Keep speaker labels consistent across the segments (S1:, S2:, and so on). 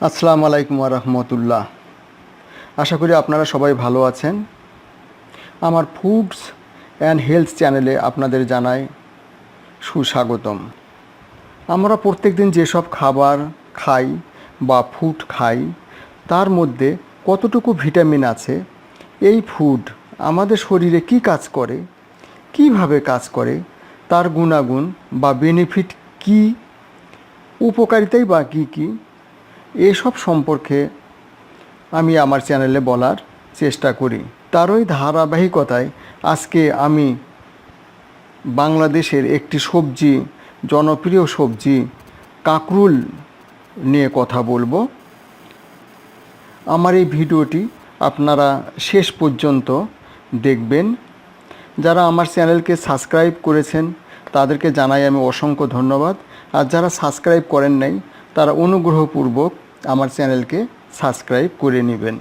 S1: আসসালামু আলাইকুম ওয়া রাহমাতুল্লাহ। আশা করি আপনারা সবাই ভালো আছেন। আমার ফুডস অ্যান্ড হেলথ চ্যানেলে আপনাদের জানাই সুস্বাগতম। আমরা প্রত্যেকদিন যেসব খাবার খাই বা ফুড খাই তার মধ্যে কতটুকু ভিটামিন আছে, এই ফুড আমাদের শরীরে কী কাজ করে, কিভাবে কাজ করে, তার গুণাগুণ বা বেনিফিট কী, উপকারিতাই বা কী কী, এসব সম্পর্কে আমি আমার চ্যানেলে বলার চেষ্টা করি। তারই ধারাবাহিকতায় আজকে আমি বাংলাদেশের একটি সবজি, জনপ্রিয় সবজি কাঁকরুল নিয়ে কথা বলবো। আমার এই ভিডিওটি আপনারা শেষ পর্যন্ত দেখবেন। যারা আমার চ্যানেলকে সাবস্ক্রাইব করেছেন তাদেরকে জানাই আমি অসংখ্য ধন্যবাদ। আর যারা সাবস্ক্রাইব করেন নাই তারা অনুগ্রহপূর্বক আমার চ্যানেলকে সাবস্ক্রাইব করে নেবেন।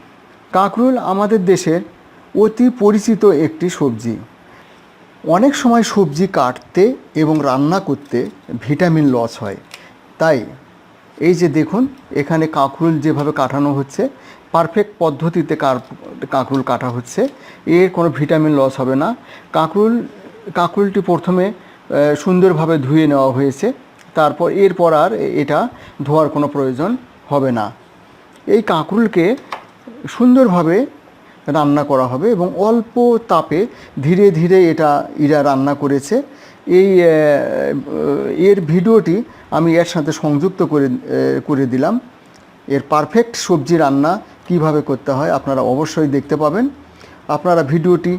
S1: কাঁকরুল আমাদের দেশের অতি পরিচিত একটি সবজি। অনেক সময় সবজি কাটতে এবং রান্না করতে ভিটামিন লস হয়, তাই এই যে দেখুন এখানে কাঁকরুল যেভাবে কাটানো হচ্ছে, পারফেক্ট পদ্ধতিতে কাঁকরুল কাটা হচ্ছে, এর কোনো ভিটামিন লস হবে না। কাঁকরুলটি প্রথমে সুন্দরভাবে ধুয়ে নেওয়া হয়েছে, তারপর এরপর আর এটা ধোয়ার কোনো প্রয়োজন হবে না। এই কাঁকরুলকে সুন্দরভাবে রান্না করা হবে এবং অল্প তাপে ধীরে ধীরে এরা রান্না করেছে। এর ভিডিওটি আমি এর সাথে সংযুক্ত করে দিলাম। এর পারফেক্ট সবজি রান্না কিভাবে করতে হয় আপনারা অবশ্যই দেখতে পাবেন। আপনারা ভিডিওটি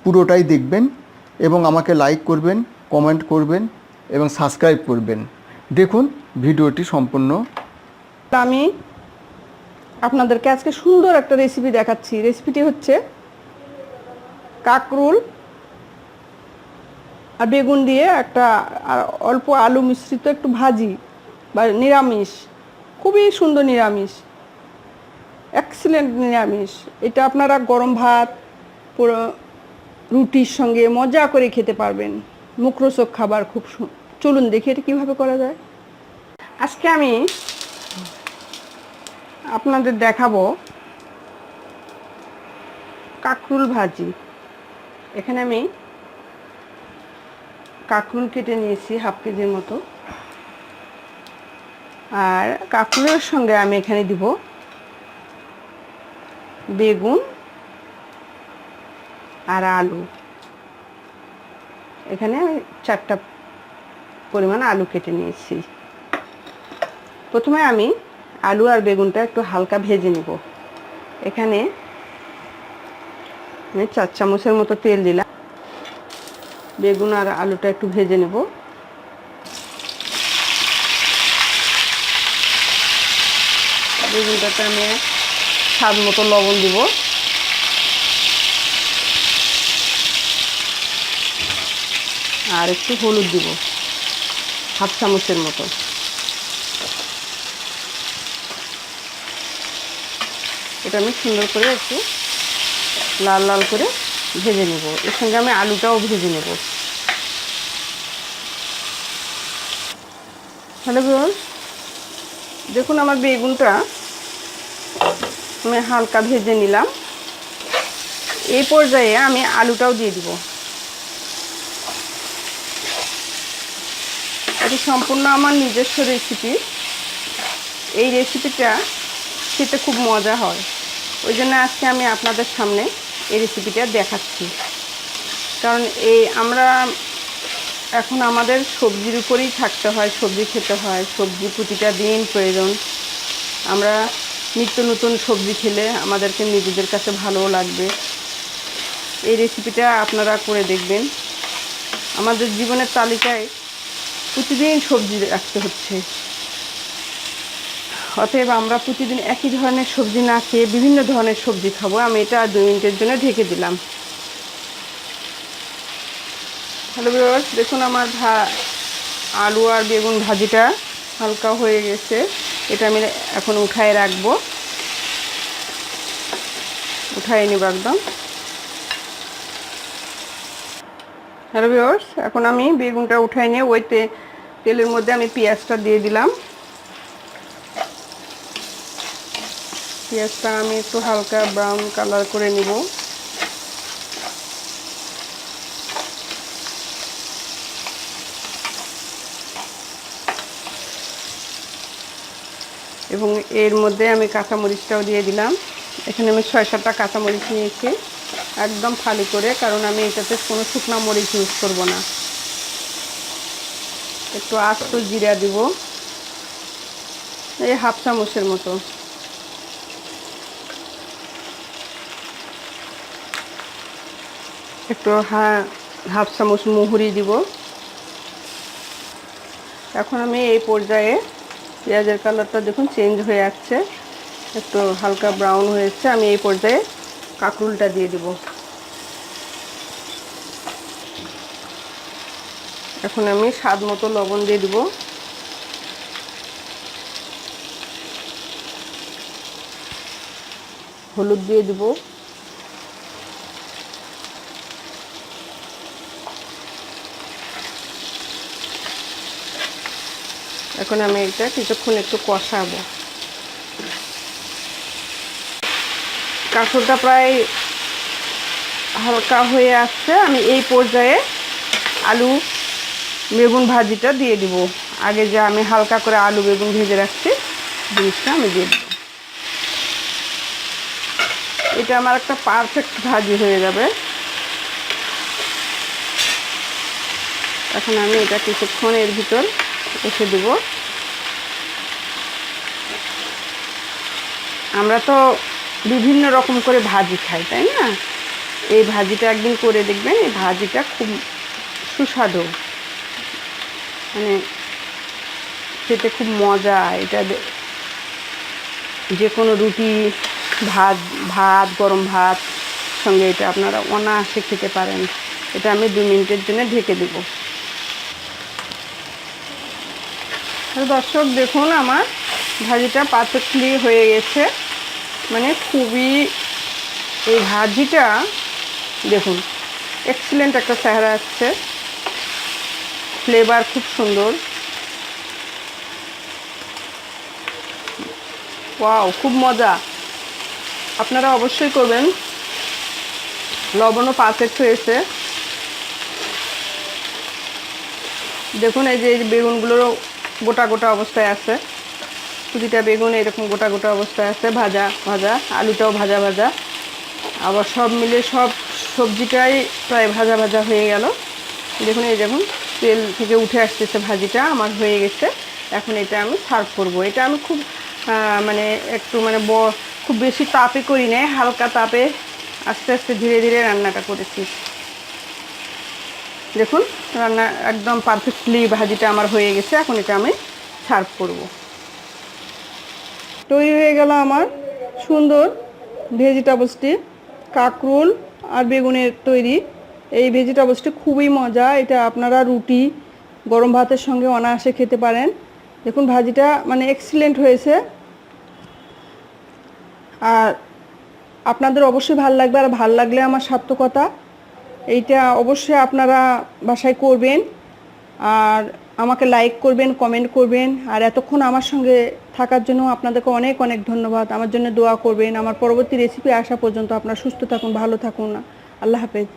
S1: পুরোটাই দেখবেন এবং আমাকে লাইক করবেন, কমেন্ট করবেন এবং সাবস্ক্রাইব করবেন। দেখুন ভিডিওটি সম্পূর্ণ।
S2: আমি আপনাদেরকে আজকে সুন্দর একটা রেসিপি দেখাচ্ছি। রেসিপিটি হচ্ছে কাঁকরুল আর বেগুন দিয়ে একটা অল্প আলু মিশ্রিত একটু ভাজি বা নিরামিষ, খুবই সুন্দর নিরামিষ, এক্সিলেন্ট নিরামিষ। এটা আপনারা গরম ভাত, পুরো রুটির সঙ্গে মজা করে খেতে পারবেন। মুখরোচক খাবার, খুব চলুন দেখি এটা কীভাবে করা যায়। আজকে আমি আপনাদের দেখাবো কাঁকরুল ভাজি। এখানে আমি কাঁকরুল কেটে নিয়েছি হাফ কেজির মতো, আর কাঁকরুলের সঙ্গে আমি এখানে দিব বেগুন আর আলু। এখানে আমি 4টা পরিমাণ আলু কেটে নিয়েছি। প্রথমে আমি আলু আর বেগুনটা একটু হালকা ভেজে নেব। এখানে আমি 4 চামচের মতো তেল দিলাম। বেগুন আর আলুটা একটু ভেজে নেব। বেগুনটাতে আমি স্বাদ মতো লবণ দিব, আর একটু হলুদ দিব হাফ চামচের মতো। এটা আমি সুন্দর করে একটু লাল লাল করে ভেজে নেব। এর সঙ্গে আমি আলুটাও ভেজে নেব। হ্যালো ভিউয়ার্স, দেখুন আমার বেগুনটা আমি হালকা ভেজে নিলাম। এই পর্যায়ে আমি আলুটাও দিয়ে দিব। এটি সম্পূর্ণ আমার নিজস্ব রেসিপি। এই রেসিপিটা খেতে খুব মজা হয়, ওই জন্য আজকে আমি আপনাদের সামনে এই রেসিপিটা দেখাচ্ছি। কারণ আমরা এখন আমাদের সবজির উপরেই থাকতে হয়, সবজি খেতে হয়, সবজি প্রতিটা দিন প্রয়োজন। আমরা নিত্য নতুন সবজি খেলে আমাদেরকে নিজেদের কাছে ভালোও লাগবে। এই রেসিপিটা আপনারা করে দেখবেন। আমাদের জীবনের তালিকায় প্রতিদিন সবজি রাখতে হচ্ছে, অতএব আমরা প্রতিদিন একই ধরনের সবজি না খেয়ে বিভিন্ন ধরনের সবজি খাবো। আমি এটা 2 মিনিটের জন্য ঢেকে দিলাম। হ্যালো ভিউয়ার্স, দেখুন আমার আলু আর বেগুন ভাজিটা হালকা হয়ে গেছে। এটা আমি এখন উঠায় রাখবো, উঠায় নিব একদম। হ্যালো ভিউয়ার্স, এখন আমি বেগুনটা উঠায় নিয়ে ওই তেলের মধ্যে আমি পেঁয়াজটা দিয়ে দিলাম। পেঁয়াজটা আমি একটু হালকা ব্রাউন কালার করে নিব। এবং এর মধ্যে আমি কাঁচামরিচটাও দিয়ে দিলাম। এখানে আমি 6-7টা কাঁচামরিচ নিয়েছি, একদম ফালি করে, কারণ আমি এটাতে কোনো শুকনো মরিচ ইউজ করব না। একটু আস্ত জিরা দিব, এই 1/2 চামচের মতো। একটু 1/2 চামচ মহুরি দিব। এখন আমি এই পর্যায়ে পেঁয়াজের কালারটা দেখুন চেঞ্জ হয়ে যাচ্ছে, একটু হালকা ব্রাউন হয়েছে। আমি এই পর্যায়ে কাঁকরুলটা দিয়ে দিব। এখন আমি স্বাদ মতো লবণ দিয়ে দিব। হলুদ দিয়ে দিব। এখন আমি এটা কিছুক্ষণ একটু কষাবো। কাঁকরোলটা প্রায় হালকা হয়ে আসছে। আমি এই পর্যায়ে আলু বেগুন ভাজিটা দিয়ে দিব। আগে যে আমি হালকা করে আলু বেগুন ভেজে রাখছি জিনিসটা আমি দিয়ে দেব। এটা আমার একটা পারফেক্ট ভাজি হয়ে যাবে। এখন আমি এটা কিছুক্ষণ এর ভিতর রেখে দেব। আমরা তো বিভিন্ন রকম করে ভাজি খাই, তাই না? এই ভাজিটা একদিন করে দেখবেন। এই ভাজিটা খুব সুস্বাদু, মানে খেতে খুব মজা। এটা যে কোনো রুটি, ভাত গরম ভাত সঙ্গে এটা আপনারা অনায়াসে খেতে পারেন। এটা আমি 2 মিনিটের জন্য ঢেকে দেব। দর্শক দেখুন, আমার ভাজিটা পারফেক্টলি হয়ে গেছে, মানে খুবই, এই ভাজিটা দেখুন এক্সিলেন্ট একটা চেহারা আসছে, ফ্লেভার খুব সুন্দর। ওয়াও, খুব মজা। আপনারা অবশ্যই করবেন। লবণও পারফেক্ট হয়েছে। দেখুন এই যে বেগুনগুলোরও গোটা গোটা অবস্থায় আছে। প্রতিটা বেগুন এরকম গোটা গোটা অবস্থায় আছে, ভাজা ভাজা। আলুটাও ভাজা ভাজা। আবার সব মিলে সব সবজিটাই প্রায় ভাজা ভাজা হয়ে গেল। দেখুন এই দেখুন তেল থেকে উঠে আসতেছে, ভাজিটা আমার হয়ে গেছে। এখন এটা আমি সার্ভ করব। এটা আমি খুব মানে একটু মানে খুব বেশি তাপে করি নাই, হালকা তাপে আস্তে আস্তে ধীরে ধীরে রান্নাটা করেছি। দেখুন রান্না একদম পারফেক্টলি ভাজিটা আমার হয়ে গেছে। এখন এটা আমি সার্ভ করব। তৈরি হয়ে গেল আমার সুন্দর ভেজিটেবলসটি, কাঁকরোল আর বেগুনের তৈরি। এই ভেজিটেবলসটি খুবই মজা। এটা আপনারা রুটি গরম ভাতের সঙ্গে অনায়াসে খেতে পারেন। দেখুন ভাজিটা মানে এক্সিলেন্ট হয়েছে। আর আপনাদের অবশ্যই ভালো লাগবে। আর ভালো লাগলে আমার সার্থকতা। এইটা অবশ্যই আপনারা বাসায় করবেন, আর আমাকে লাইক করবেন, কমেন্ট করবেন। আর এতক্ষণ আমার সঙ্গে থাকার জন্য আপনাদেরকে অনেক অনেক ধন্যবাদ। আমার জন্য দোয়া করবেন। আমার পরবর্তী রেসিপি আসা পর্যন্ত আপনারা সুস্থ থাকুন, ভালো থাকুন। আল্লাহ হাফেজ।